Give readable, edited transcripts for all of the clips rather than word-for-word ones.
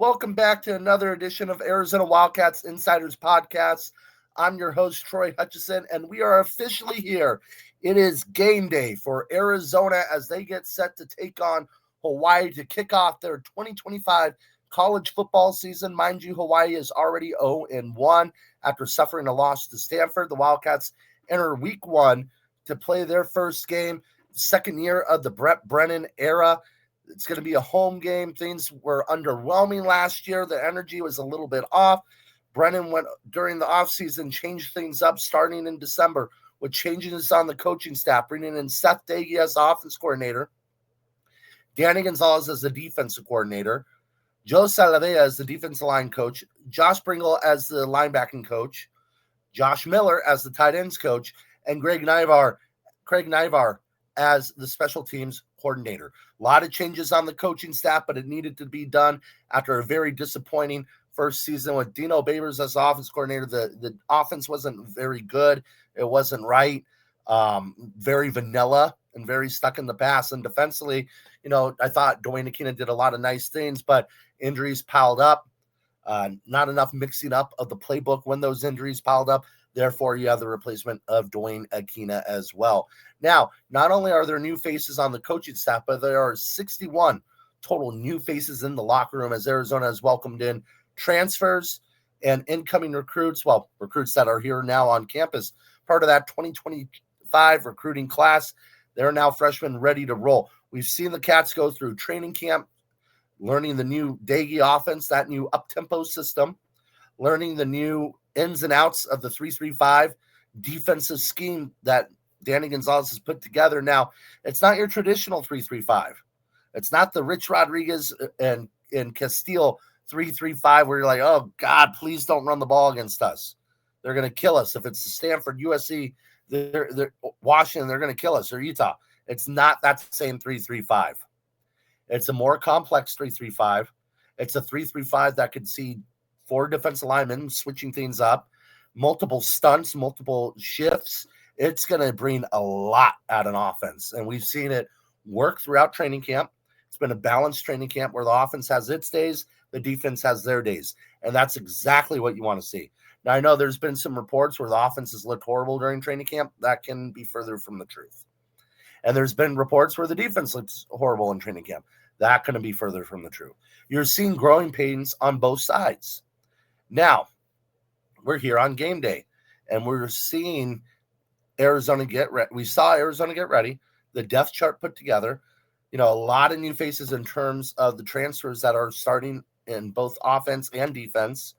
Welcome back to another edition of Arizona Wildcats Insiders Podcast. I'm your host, Troy Hutchison, and we are officially here. It is game day for Arizona as they get set to take on Hawaii to kick off their 2025 college football season. Mind you, Hawaii is already 0-1 after suffering a loss to Stanford. The Wildcats enter week one to play their first game, second year of the Brett Brennan era. It's going to be a home game. Things were underwhelming last year. The energy was a little bit off. Brennan went during the offseason, changed things up starting in December with changes on the coaching staff, bringing in Seth Dagey as the offense coordinator, Danny Gonzalez as the defensive coordinator, Joe Salavea as the defensive line coach, Josh Pringle as the linebacking coach, Josh Miller as the tight ends coach, and Craig Nivar as the special teams coordinator. A lot of changes on the coaching staff, but it needed to be done after a very disappointing first season with Dino Babers as the offense coordinator. The offense wasn't very good. It wasn't right. Very vanilla and very stuck in the past. And defensively, I thought Dwayne Akina did a lot of nice things, but injuries piled up. Not enough mixing up of the playbook when those injuries piled up. Therefore, you have the replacement of Dwayne Akina as well. Now, not only are there new faces on the coaching staff, but there are 61 total new faces in the locker room as Arizona has welcomed in transfers and incoming recruits, recruits that are here now on campus. Part of that 2025 recruiting class, they're now freshmen ready to roll. We've seen the Cats go through training camp, learning the new Dagey offense, that new up-tempo system, learning the new ins and outs of the 3-3-5 defensive scheme that Danny Gonzalez has put together. Now, it's not your traditional 3-3-5. It's not the Rich Rodriguez and Castile 3-3-5 where you're like, oh, God, please don't run the ball against us. They're going to kill us. If it's Stanford, USC, they're Washington, they're going to kill us, or Utah. It's not that same 3-3-5. It's a more complex 3-3-5. It's a 3-3-5 that could see 4 defensive linemen switching things up, multiple stunts, multiple shifts. It's going to bring a lot out of an offense. And we've seen it work throughout training camp. It's been a balanced training camp where the offense has its days, the defense has their days. And that's exactly what you want to see. Now, I know there's been some reports where the offense has looked horrible during training camp. That can be further from the truth. And there's been reports where the defense looks horrible in training camp. That can be further from the truth. You're seeing growing pains on both sides. Now, we're here on game day, and we're seeing Arizona get ready. We saw Arizona get ready, the depth chart put together, a lot of new faces in terms of the transfers that are starting in both offense and defense,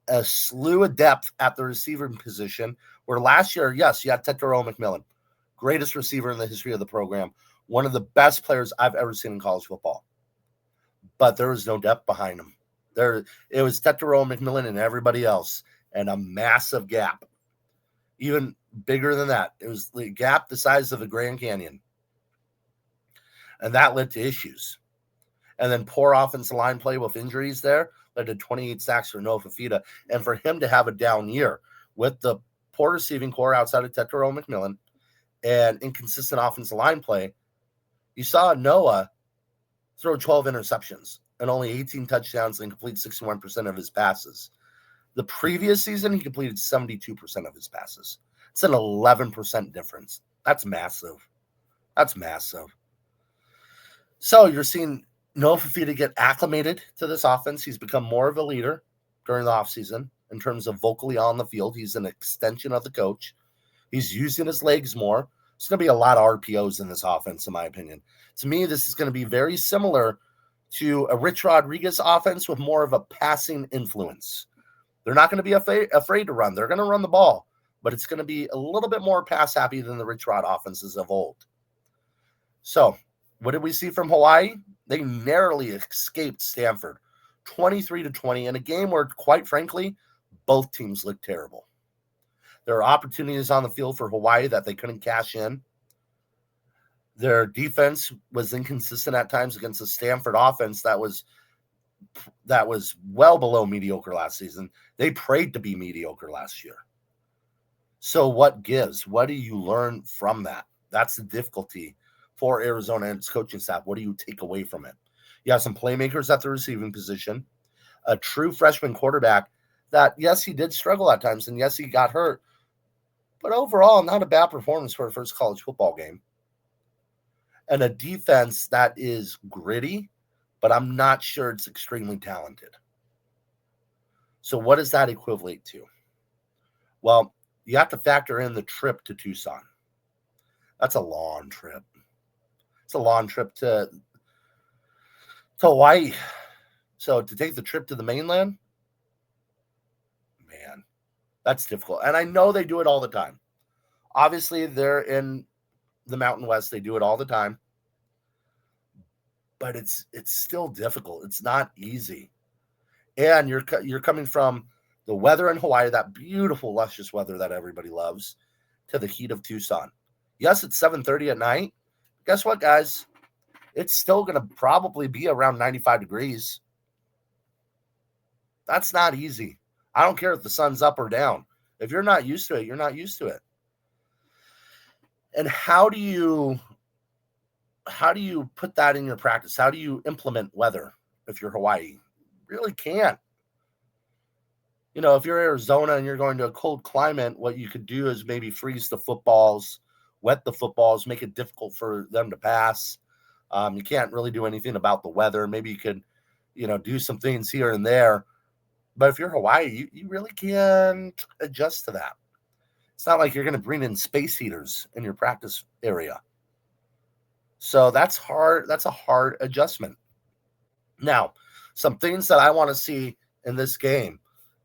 a slew of depth at the receiver position, where last year, yes, you had Tetairoa McMillan, greatest receiver in the history of the program, one of the best players I've ever seen in college football, but there was no depth behind him. It was Tetairoa McMillan and everybody else, and a massive gap. Even bigger than that. It was the gap the size of the Grand Canyon. And that led to issues. And then poor offensive line play with injuries there led to 28 sacks for Noah Fafita. And for him to have a down year with the poor receiving core outside of Tetairoa McMillan and inconsistent offensive line play, you saw Noah throw 12 interceptions and only 18 touchdowns and complete 61% of his passes. The previous season, he completed 72% of his passes. It's an 11% difference. That's massive. So you're seeing Noah Fafita get acclimated to this offense. He's become more of a leader during the offseason in terms of vocally on the field. He's an extension of the coach. He's using his legs more. There's going to be a lot of RPOs in this offense, in my opinion. To me, this is going to be very similar to a Rich Rodriguez offense with more of a passing influence. They're not going to be afraid to run. They're going to run the ball, but it's going to be a little bit more pass happy than the Rich Rod offenses of old. So what did we see from Hawaii? They narrowly escaped Stanford 23-20 in a game where, quite frankly, both teams looked terrible. There are opportunities on the field for Hawaii that they couldn't cash in. Their defense was inconsistent at times against the Stanford offense that was well below mediocre last season. They prayed to be mediocre last year. So what gives? What do you learn from that? That's the difficulty for Arizona and its coaching staff. What do you take away from it? You have some playmakers at the receiving position, a true freshman quarterback that, yes, he did struggle at times, and yes, he got hurt, but overall, not a bad performance for a first college football game. And a defense that is gritty, but I'm not sure it's extremely talented. So what does that equivalent to? Well, you have to factor in the trip to Tucson. That's a long trip. It's a long trip to Hawaii. So to take the trip to the mainland, man, that's difficult. And I know they do it all the time. Obviously, they're in the Mountain West. They do it all the time. But it's still difficult. It's not easy. And you're coming from the weather in Hawaii, that beautiful, luscious weather that everybody loves, to the heat of Tucson. Yes, it's 7:30 at night. Guess what, guys? It's still going to probably be around 95 degrees. That's not easy. I don't care if the sun's up or down. If you're not used to it, you're not used to it. And how do you put that in your practice? How do you implement weather if you're Hawaii? Really can't. If you're Arizona and you're going to a cold climate, what you could do is maybe freeze the footballs, wet the footballs, make it difficult for them to pass. You can't really do anything about the weather. Maybe you could, do some things here and there. But if you're Hawaii, you really can't adjust to that. It's not like you're going to bring in space heaters in your practice area. So that's hard. That's a hard adjustment. Now, some things that I want to see in this game,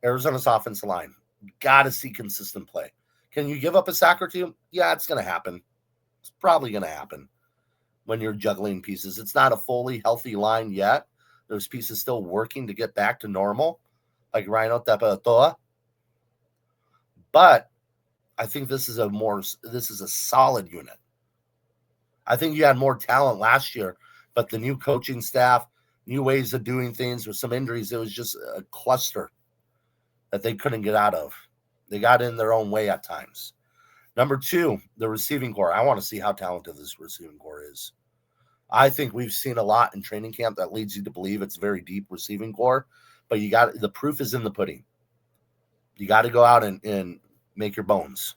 Arizona's offensive line. Got to see consistent play. Can you give up a sack or two? Yeah, it's going to happen. It's probably going to happen when you're juggling pieces. It's not a fully healthy line yet. There's pieces still working to get back to normal, like Rhino Tapatoa. But I think this is a solid unit. I think you had more talent last year, but the new coaching staff, new ways of doing things with some injuries, it was just a cluster that they couldn't get out of. They got in their own way at times. Number two, the receiving core. I want to see how talented this receiving core is. I think we've seen a lot in training camp that leads you to believe it's a very deep receiving core, but the proof is in the pudding. You got to go out and make your bones.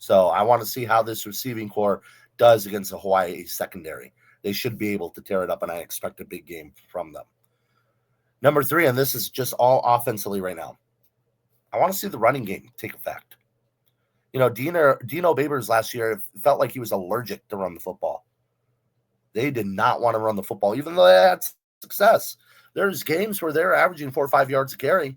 So I want to see how this receiving core does against the Hawaii secondary. They should be able to tear it up, and I expect a big game from them. Number three, and this is just all offensively right now, I want to see the running game take effect. Dino Babers last year felt like he was allergic to run the football. They did not want to run the football, even though they had success. There's games where they're averaging 4 or 5 yards a carry,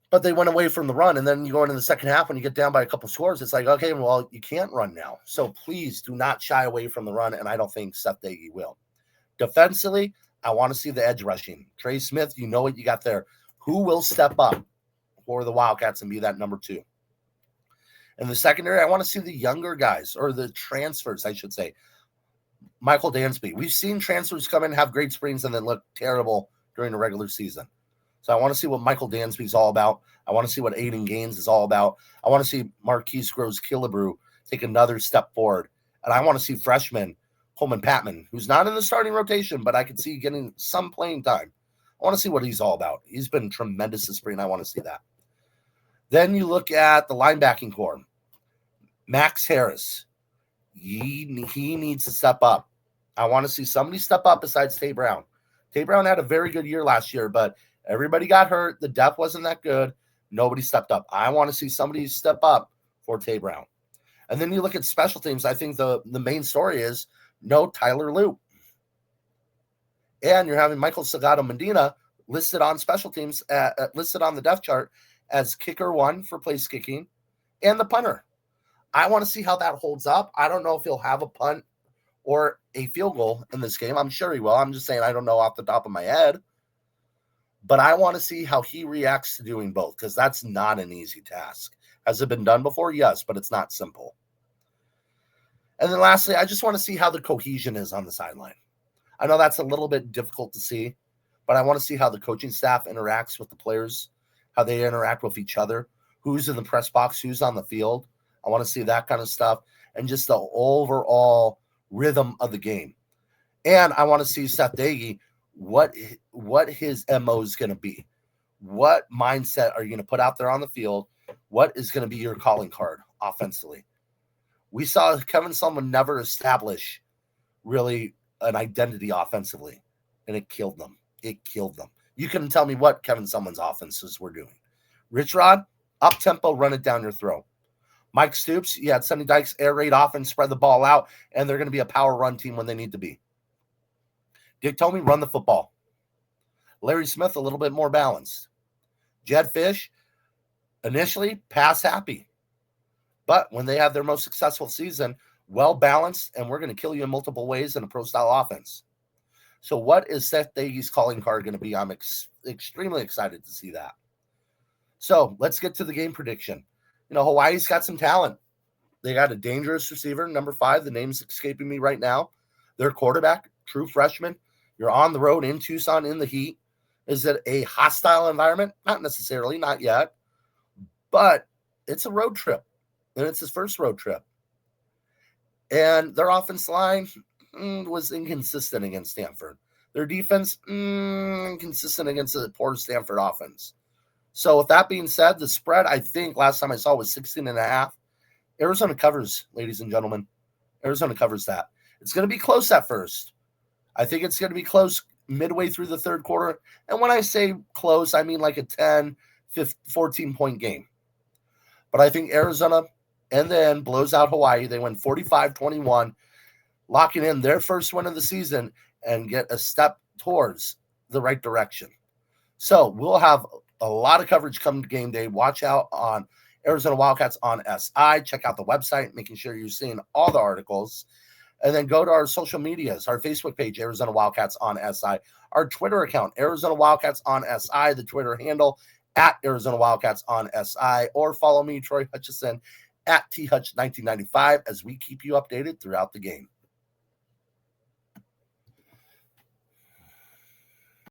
but they went away from the run. And then you go into the second half, when you get down by a couple scores, it's like, okay, well, you can't run now. So please do not shy away from the run, and I don't think Seth Dagey will. Defensively, I want to see the edge rushing. Trey Smith, you know what you got there. Who will step up for the Wildcats and be that number two? In the secondary, I want to see the younger guys, or the transfers, I should say. Michael Dansby. We've seen transfers come in, have great springs, and then look terrible during the regular season. So I want to see what Michael Dansby is all about. I want to see what Aiden Gaines is all about. I want to see Marquise Groves-Killebrew take another step forward. And I want to see freshman Coleman Patman, who's not in the starting rotation, but I can see getting some playing time. I want to see what he's all about. He's been tremendous this spring. I want to see that. Then you look at the linebacking core. Max Harris. He needs to step up. I want to see somebody step up besides Tay Brown. Tay Brown had a very good year last year, but everybody got hurt. The depth wasn't that good. Nobody stepped up. I want to see somebody step up for Tay Brown. And then you look at special teams. I think the main story is no Tyler Loop. And you're having Michael Salgado Medina listed on special teams, listed on the depth chart as kicker 1 for place kicking and the punter. I want to see how that holds up. I don't know if he'll have a punt or a field goal in this game. I'm sure he will. I'm just saying I don't know off the top of my head. But I want to see how he reacts to doing both, because that's not an easy task. Has it been done before? Yes, but it's not simple. And then lastly, I just want to see how the cohesion is on the sideline. I know that's a little bit difficult to see, but I want to see how the coaching staff interacts with the players, how they interact with each other, who's in the press box, who's on the field. I want to see that kind of stuff, and just the overall rhythm of the game. And I want to see Seth Dagey, what his MO is going to be. What mindset are you going to put out there on the field? What is going to be your calling card offensively? We saw Kevin Sumlin never establish really an identity offensively, and it killed them. It killed them. You couldn't tell me what Kevin Sumlin's offenses were doing. Rich Rod, up-tempo, run it down your throat. Mike Stoops, you had Sonny Dykes air raid offense, spread the ball out, and they're going to be a power run team when they need to be. Dick Tomey, run the football. Larry Smith, a little bit more balanced. Jed Fish, initially pass happy. But when they have their most successful season, well balanced, and we're going to kill you in multiple ways in a pro-style offense. So what is Seth Dagey's calling card going to be? I'm extremely excited to see that. So let's get to the game prediction. Hawaii's got some talent. They got a dangerous receiver, number 5. The name's escaping me right now. Their quarterback, true freshman. You're on the road in Tucson in the heat. Is it a hostile environment? Not necessarily, not yet. But it's a road trip, and it's his first road trip. And their offense line was inconsistent against Stanford. Their defense, inconsistent against the poor Stanford offense. So with that being said, the spread, I think, last time I saw was 16.5. Arizona covers, ladies and gentlemen. Arizona covers that. It's going to be close at first. I think it's going to be close midway through the third quarter. And when I say close, I mean like a 10, 14-point game. But I think Arizona and then blows out Hawaii. They win 45-21, locking in their first win of the season and get a step towards the right direction. So we'll have a lot of coverage come to game day. Watch out on Arizona Wildcats on SI. Check out the website, making sure you're seeing all the articles. And then go to our social medias, our Facebook page, Arizona Wildcats on SI, our Twitter account, Arizona Wildcats on SI, the Twitter handle at Arizona Wildcats on SI, or follow me, Troy Hutchison, at THutch1995, as we keep you updated throughout the game.